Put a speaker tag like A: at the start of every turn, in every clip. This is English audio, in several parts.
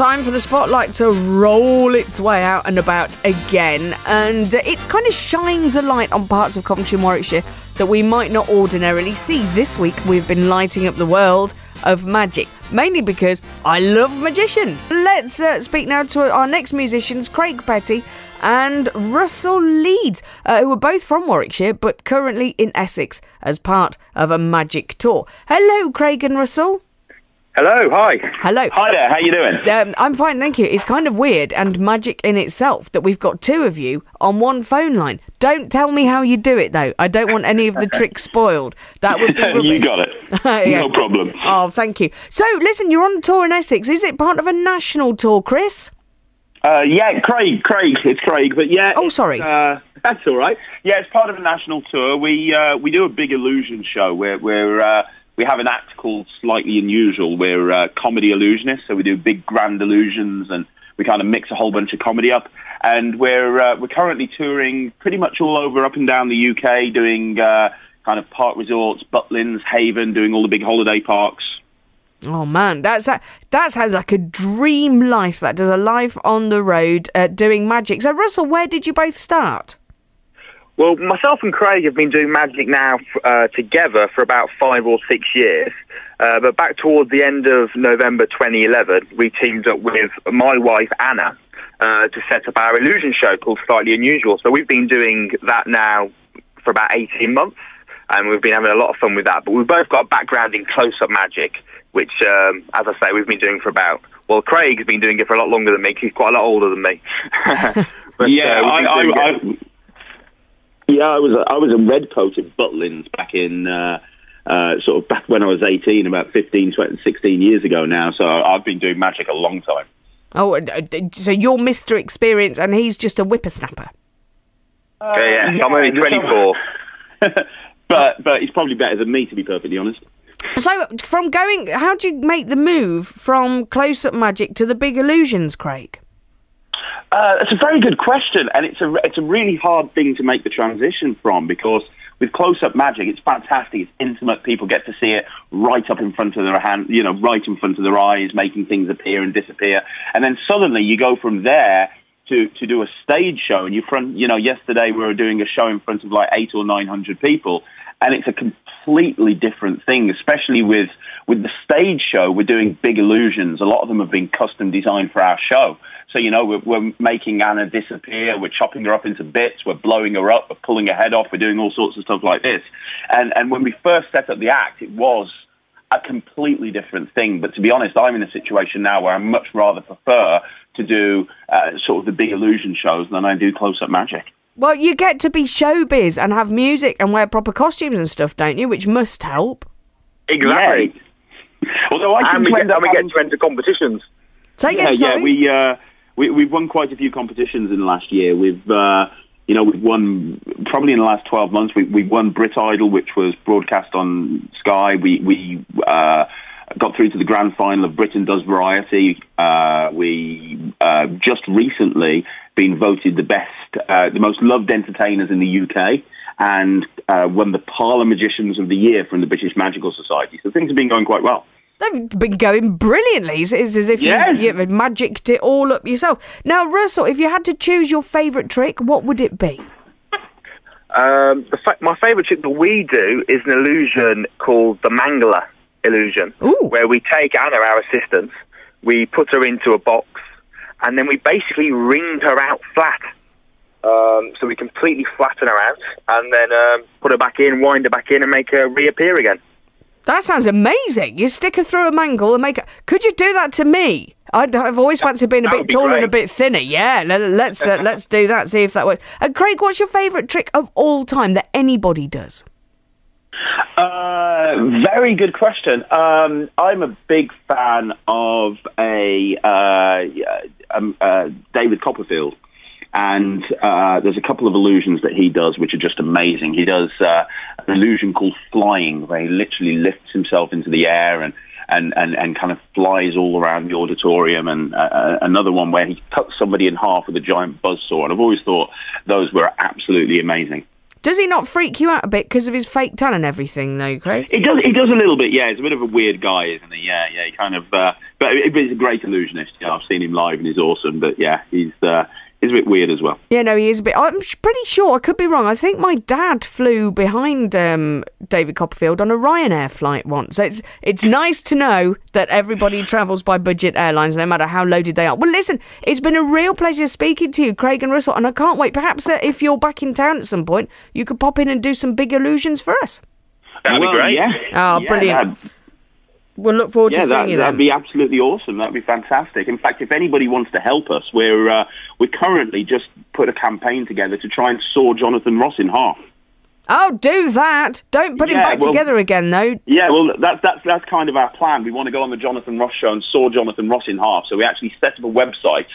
A: time for the spotlight to roll its way out and about again, and it kind of shines a light on parts of Coventry and Warwickshire that we might not ordinarily see. This week we've been lighting up the world of magic, mainly because I love magicians. Let's speak now to our next musicians, Craig Petty and Russell Leeds, who are both from Warwickshire but currently in Essex as part of a magic tour. Hello, Craig and Russell.
B: Hello, hi.
A: Hello.
B: Hi there, how you doing?
A: I'm fine, thank you. It's kind of weird and magic in itself that we've got two of you on one phone line. Don't tell me how you do it, though. I don't want any of the tricks spoiled. That would be rubbish.
B: You got it.
A: Yeah.
B: No problem.
A: Oh, thank you. So, listen, you're on tour in Essex. Is it part of a national tour, Chris?
B: Yeah, Craig. It's Craig, but yeah.
A: Oh, sorry.
B: That's all right. Yeah, it's part of a national tour. We do a big illusion show where we have an act called Slightly Unusual. We're comedy illusionists, so we do big grand illusions and we kind of mix a whole bunch of comedy up. And we're currently touring pretty much all over, up and down the UK, doing kind of park resorts, Butlins, Haven, doing all the big holiday parks.
A: Oh man, that sounds like a dream life. That does, a life on the road doing magic. So Russell, where did you both start?
C: Well, myself and Craig have been doing magic now together for about 5 or 6 years. But back towards the end of November 2011, we teamed up with my wife, Anna, to set up our illusion show called Slightly Unusual. So we've been doing that now for about 18 months, and we've been having a lot of fun with that. But we've both got a background in close-up magic, which, as I say, we've been doing for about... Well, Craig's been doing it for a lot longer than me, 'cause he's quite a lot older than me. But,
B: I was a redcoat in Butlins back in sort of back when I was 18, about 15, 20, 16 years ago now. So I've been doing magic a long time.
A: Oh, so you're Mr. Experience and he's just a whippersnapper.
C: Yeah, I'm only 24.
B: but he's probably better than me, to be perfectly honest.
A: So how do you make the move from close-up magic to the big illusions, Craig?
B: It's a very good question, and it's a really hard thing to make the transition from, because with close-up magic, it's fantastic, it's intimate, people get to see it right up in front of their hand, right in front of their eyes, making things appear and disappear, and then suddenly you go from there to do a stage show, and yesterday we were doing a show in front of like 800 or 900 people, and it's a completely different thing, especially with the stage show. We're doing big illusions. A lot of them have been custom designed for our show. So, we're making Anna disappear, we're chopping her up into bits, we're blowing her up, we're pulling her head off, we're doing all sorts of stuff like this. And when we first set up the act, it was a completely different thing. But to be honest, I'm in a situation now where I much rather prefer to do sort of the big illusion shows than I do close-up magic.
A: Well, you get to be showbiz and have music and wear proper costumes and stuff, don't you? Which must help.
C: Exactly.
B: Yeah. Although
C: we get to enter competitions.
A: Say again, sorry?
B: We've won quite a few competitions in the last year. We've won probably in the last 12 months. We've won Brit Idol, which was broadcast on Sky. We got through to the grand final of Britain Does Variety. We just recently been voted the most loved entertainers in the UK, and won the Parlour Magicians of the Year from the British Magical Society. So things have been going quite well.
A: They've been going brilliantly. It's as if you've magicked it all up yourself. Now, Russell, if you had to choose your favourite trick, what would it be?
C: My favourite trick that we do is an illusion called the Mangler illusion, where we take Anna, our assistant, we put her into a box, and then we basically ring her out flat. So we completely flatten her out, and then put her back in, wind her back in, and make her reappear again.
A: That sounds amazing. You stick her through a mangle and make her... Could you do that to me? I've always fancied being a bit taller and a bit thinner. Yeah, let's do that, see if that works. Craig, what's your favourite trick of all time that anybody does?
B: Very good question. I'm a big fan of David Copperfield. And there's a couple of illusions that he does which are just amazing. He does an illusion called flying, where he literally lifts himself into the air and kind of flies all around the auditorium, and another one where he cuts somebody in half with a giant buzzsaw. And I've always thought those were absolutely amazing.
A: Does he not freak you out a bit because of his fake tan and everything, though, Craig?
B: He does a little bit, yeah. He's a bit of a weird guy, isn't he? Yeah. He kind of, but he's a great illusionist. You know, I've seen him live and he's awesome. But yeah, he's a bit weird as well.
A: Yeah, no, he is a bit. I'm pretty sure, I could be wrong. I think my dad flew behind David Copperfield on a Ryanair flight once. So it's nice to know that everybody travels by budget airlines, no matter how loaded they are. Well, listen, it's been a real pleasure speaking to you, Craig and Russell, and I can't wait. Perhaps if you're back in town at some point, you could pop in and do some big illusions for us.
C: That'd be great.
B: Yeah.
A: Oh, brilliant. We'll look forward to seeing you then.
B: That'd be absolutely awesome. That'd be fantastic. In fact, if anybody wants to help us, we're currently just put a campaign together to try and saw Jonathan Ross in half.
A: Oh, do that! Don't put him back together again, though.
B: Yeah, well, that's kind of our plan. We want to go on the Jonathan Ross show and saw Jonathan Ross in half. So we actually set up a website,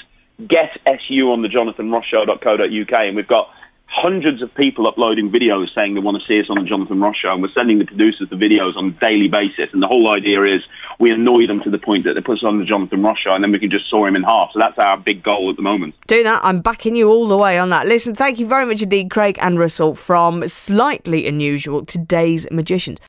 B: getsuonthejonathanrossshow.co.uk, and we've got hundreds of people uploading videos saying they want to see us on the Jonathan Ross show, and we're sending the producers the videos on a daily basis. And the whole idea is we annoy them to the point that they put us on the Jonathan Ross show, and then we can just saw him in half. So that's our big goal at the moment.
A: Do that. I'm backing you all the way on that. Listen, thank you very much indeed, Craig and Russell, from Slightly Unusual Today's Magicians.